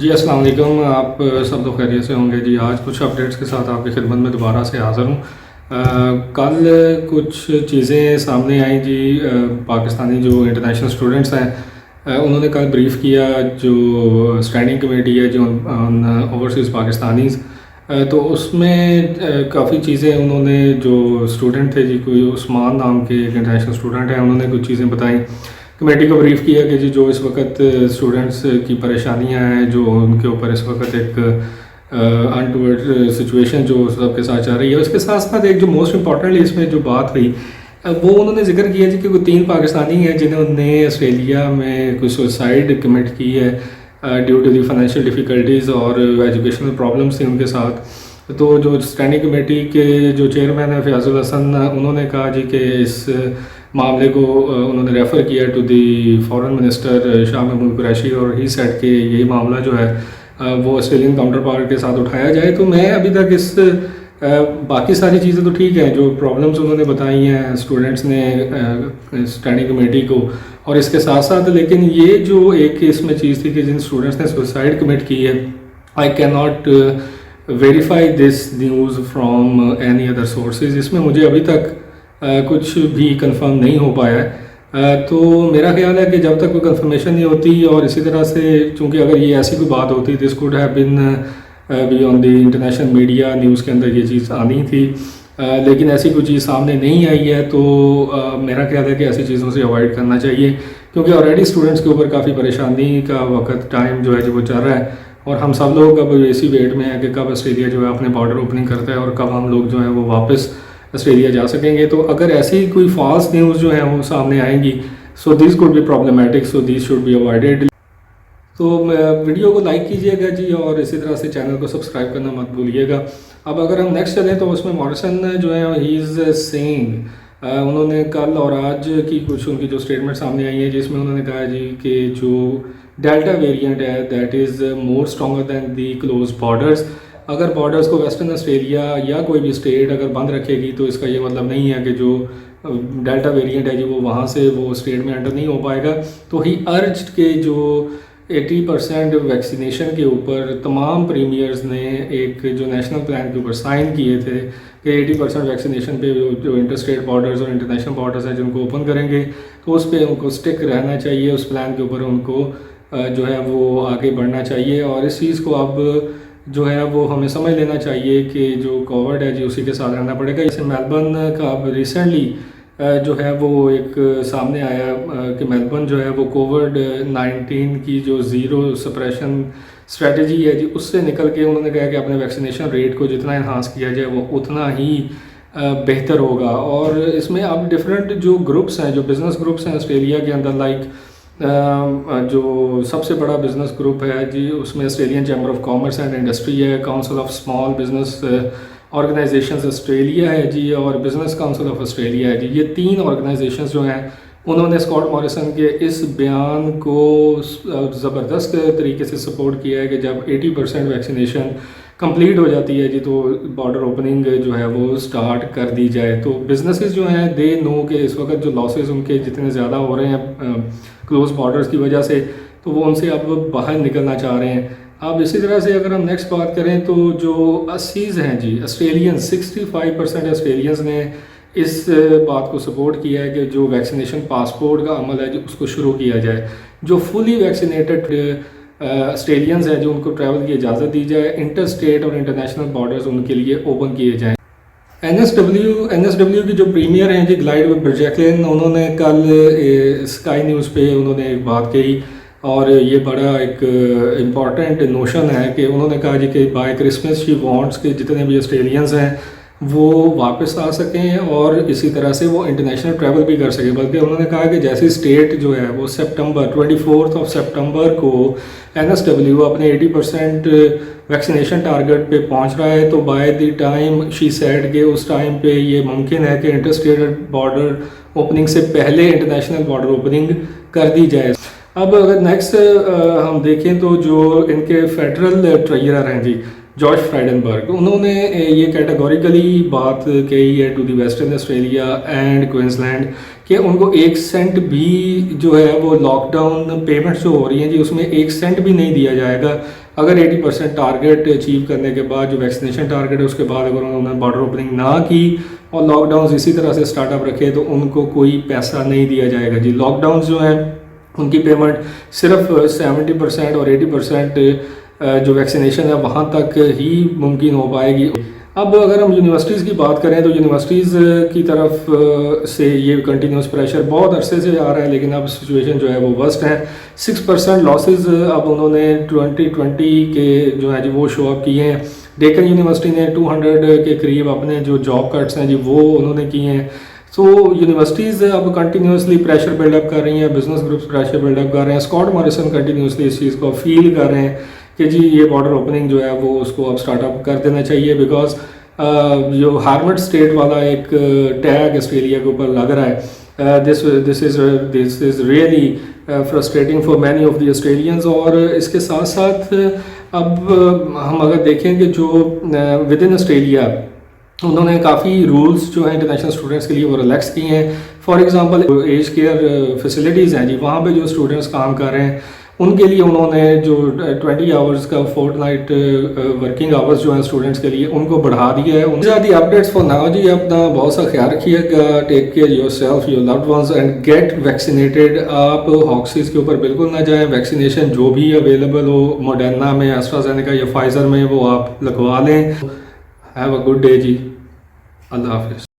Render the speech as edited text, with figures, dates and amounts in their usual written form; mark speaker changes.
Speaker 1: جی السلام علیکم. آپ سب لوگ خیریت سے ہوں گے. جی آج کچھ اپڈیٹس کے ساتھ آپ کی خدمت میں دوبارہ سے حاضر ہوں. کل کچھ چیزیں سامنے آئیں جی. پاکستانی جو انٹرنیشنل اسٹوڈنٹس ہیں انہوں نے کل بریف کیا جو اسٹینڈنگ کمیٹی ہے جو اوورسیز پاکستانیز. تو اس میں کافی چیزیں انہوں نے جو اسٹوڈنٹ تھے جی کوئی عثمان نام کے ایک انٹرنیشنل اسٹوڈنٹ ہیں انہوں نے کچھ چیزیں بتائیں. کمیٹی کو بریف کیا کہ جی جو اس وقت اسٹوڈنٹس کی پریشانیاں ہیں جو ان کے اوپر اس وقت ایک انٹورڈ سچویشن جو سب کے ساتھ چل رہی ہے اس کے ساتھ ساتھ ایک جو موسٹ امپورٹنٹلی اس میں جو بات ہوئی وہ انہوں نے ذکر کیا جی کہ کوئی 3 پاکستانی ہیں جنہوں نے آسٹریلیا میں کوئی سوسائڈ کمٹ کی ہے due to the financial difficulties اور ایجوکیشنل پرابلمس تھیں ان کے ساتھ. تو جو اسٹینڈنگ کمیٹی کے جو چیئرمین ہیں فیاض الحسن انہوں نے کہا جی کہ اس معاملے کو انہوں نے ریفر کیا to the foreign minister Shah Mahmood Qureshi اور ہی سیٹ کہ یہی معاملہ جو ہے وہ آسٹریلین کاؤنٹر پارٹ کے ساتھ اٹھایا جائے. تو میں ابھی تک اس باقی ساری چیزیں تو ٹھیک ہیں جو پرابلمس انہوں نے بتائی ہیں اسٹوڈنٹس نے اسٹینڈنگ کمیٹی کو اور اس کے ساتھ ساتھ لیکن یہ جو ایک اس میں چیز تھی کہ جن اسٹوڈنٹس نے سوسائڈ کمٹ کی ہے I can not verify this news from any other sources. اس میں مجھے ابھی تک کچھ بھی کنفرم نہیں ہو پایا ہے. تو میرا خیال ہے کہ جب تک کوئی کنفرمیشن نہیں ہوتی اور اسی طرح سے چونکہ اگر یہ ایسی کوئی بات ہوتی this could have been be on the international media news کے اندر یہ چیز آنی تھی لیکن ایسی کوئی چیز سامنے نہیں آئی ہے. تو میرا خیال ہے کہ ایسی چیزوں سے اوائڈ کرنا چاہیے کیونکہ آلریڈی اسٹوڈنٹس کے اوپر کافی پریشانی کا وقت ٹائم جو ہے جو وہ چل رہا ہے اور ہم سب لوگ اب اسی ویٹ میں ہیں کہ کب آسٹریلیا جو ہے اپنے بارڈر اوپننگ کرتا ہے اور کب ہم لوگ جو ہیں وہ واپس آسٹریلیا جا سکیں گے. تو اگر ایسی کوئی فالس نیوز جو ہیں وہ سامنے آئیں گی so these could be problematic so these should be avoided. تو ویڈیو کو لائک کیجیے گا جی اور اسی طرح سے چینل کو سبسکرائب کرنا مت بھولیے گا. اب اگر ہم نیکسٹ چلیں تو اس میں مارسن جو ہے ہی از سینگ انہوں نے کل اور آج کی کچھ ان کی جو اسٹیٹمنٹ سامنے آئی ہیں جس میں انہوں نے کہا جی کہ جو ڈیلٹا ویریئنٹ ہے that is more stronger than the close borders. اگر بارڈرز کو ویسٹرن آسٹریلیا یا کوئی بھی اسٹیٹ اگر بند رکھے گی تو اس کا یہ مطلب نہیں ہے کہ جو ڈیلٹا ویریئنٹ ہے جی وہ وہاں سے وہ اسٹیٹ میں انٹر نہیں ہو پائے گا. تو ہی ارجڈ کے جو 80% ویکسینیشن کے اوپر تمام پریمیئرز نے ایک جو نیشنل پلان کے اوپر سائن کیے تھے کہ 80% ویکسینیشن پہ جو انٹر اسٹیٹ بارڈرز اور انٹرنیشنل بارڈرز ہیں جن کو اوپن کریں گے تو اس پہ ان کو اسٹک رہنا چاہیے. اس پلان کے اوپر ان کو جو ہے وہ آگے بڑھنا چاہیے اور اس چیز کو اب جو ہے وہ ہمیں سمجھ لینا چاہیے کہ جو کووڈ ہے جی اسی کے ساتھ رہنا پڑے گا. جیسے میلبرن کا اب ریسنٹلی جو ہے وہ ایک سامنے آیا کہ میلبرن جو ہے وہ کووڈ-19 کی جو زیرو سپریشن اسٹریٹجی ہے جی اس سے نکل کے انہوں نے کہا کہ اپنے ویکسینیشن ریٹ کو جتنا انہانس کیا جائے وہ اتنا ہی بہتر ہوگا. اور اس میں اب ڈفرینٹ جو گروپس ہیں جو بزنس گروپس ہیں آسٹریلیا کے اندر لائک جو سب سے بڑا بزنس گروپ ہے جی اس میں Australian chamber of commerce and industry ہے, council of small business organizations Australia ہے جی اور بزنس کاؤنسل آف آسٹریلیا ہے جی. یہ 3 آرگنائزیشنز جو ہیں انہوں نے اسکاٹ موریسن کے اس بیان کو زبردست طریقے سے سپورٹ کیا ہے کہ جب 80% ویکسینیشن کمپلیٹ ہو جاتی ہے جی تو بارڈر اوپننگ جو ہے وہ سٹارٹ کر دی جائے. تو بزنسز جو ہیں دے نو کہ اس وقت جو لاسز ان کے جتنے زیادہ ہو رہے ہیں کلوز بارڈرز کی وجہ سے تو وہ ان سے اب باہر نکلنا چاہ رہے ہیں. اب اسی طرح سے اگر ہم نیکسٹ بات کریں تو جو 80s ہیں جی آسٹریلین 65% آسٹریلینز نے اس بات کو سپورٹ کیا ہے کہ جو ویکسینیشن پاسپورٹ کا عمل ہے جو اس کو شروع کیا جائے. جو فلی ویکسینیٹڈ آسٹریلینز ہیں جو ان کو ٹریول کی اجازت دی جائے, انٹر اسٹیٹ اور انٹرنیشنل بارڈرز ان کے لیے اوپن کیے جائیں. این ایس ڈبلیو کی جو پریمیئر ہیں جی گلائڈ برجیکلن انہوں نے کل اسکائی نیوز پہ انہوں نے ایک بات کہی اور یہ بڑا ایک امپورٹنٹ نوشن ہے کہ انہوں نے کہا جی کہ بائی کرسمس شی وانٹس کہ جتنے بھی آسٹریلینز ہیں وہ واپس آ سکیں اور اسی طرح سے وہ انٹرنیشنل ٹریول بھی کر سکیں. بلکہ انہوں نے کہا کہ جیسی اسٹیٹ جو ہے وہ 24 سپٹمبر کو این ایس ڈبلیو اپنے 80% ویکسینیشن ٹارگٹ پہ پہنچ رہا ہے تو by the time she said کہ اس ٹائم پہ یہ ممکن ہے کہ انٹر اسٹیٹ بارڈر اوپننگ سے پہلے انٹرنیشنل بارڈر اوپننگ کر دی جائے. اب اگر نیکسٹ ہم دیکھیں تو جو ان کے فیڈرل ٹریجرر ہیں جی جارج فرائڈنبرگ انہوں نے یہ کیٹیگوریکلی بات کہی ہے to the Western Australia and Queensland کہ ان کو 1 سینٹ بھی جو ہے وہ لاک ڈاؤن پیمنٹس جو ہو رہی ہیں جی اس میں 1 سینٹ بھی نہیں دیا جائے گا اگر 80% ٹارگیٹ اچیو کرنے کے بعد جو ویکسینیشن ٹارگیٹ ہے اس کے بعد اگر انہوں نے بارڈر اوپننگ نہ کی اور لاک ڈاؤنز اسی طرح سے سٹارٹ اپ رکھے تو ان کو کوئی پیسہ نہیں دیا جائے گا جی. لاک ڈاؤنز جو ہیں ان کی پیمنٹ صرف 70% اور 80% جو ویکسینیشن ہے وہاں تک ہی ممکن ہو پائے گی. اب اگر ہم یونیورسٹیز کی بات کریں تو یونیورسٹیز کی طرف سے یہ کنٹینیوس پریشر بہت عرصے سے آ رہا ہے, لیکن اب سچویشن جو ہے وہ ورسٹ ہے. 6% لاسز اب انہوں نے 2020 کے جو ہے جی وہ شو اپ کیے ہیں. ڈیکن یونیورسٹی نے 200 کے قریب اپنے جو جاب کٹس ہیں جی وہ انہوں نے کیے ہیں. تو یونیورسٹیز اب کنٹینیوسلی پریشر بلڈ اپ کر رہی ہیں, business groups pressure build up کر رہے ہیں. اسکاٹ موریسن کنٹینیوسلی اس چیز کو فیل کر رہے ہیں کہ جی یہ بارڈر اوپننگ جو ہے وہ اس کو اب سٹارٹ اپ کر دینا چاہیے, بیکاز جو ہارمڈ اسٹیٹ والا ایک ٹیگ آسٹریلیا کے اوپر لگ رہا ہے, this is really frustrating for many of the Australians. اور اس کے ساتھ ساتھ اب ہم اگر دیکھیں کہ جو ود ان آسٹریلیا انہوں نے کافی رولز جو ہیں انٹرنیشنل اسٹوڈنٹس کے لیے وہ ریلیکس کیے ہیں. For example age care facilities ہیں جی, وہاں پہ جو اسٹوڈنٹس کام کر رہے ہیں ان کے لیے انہوں نے جو 20 آورز کا فورٹ نائٹ ورکنگ آورز جو ہیں اسٹوڈنٹس کے لیے ان کو بڑھا دیا ہے. زیادہ اپڈیٹس فار ناؤ جی. اپنا بہت سا خیال رکھیے گا. Take care yourself, your loved ones and get vaccinated. آپ ہاکسیز کے اوپر بالکل نہ جائیں. ویکسینیشن جو بھی اویلیبل ہو موڈرنا میں, ایسٹرازینیکا یا فائزر میں, وہ آپ لگوا لیں. ہیو اے گڈ ڈے جی. اللہ حافظ.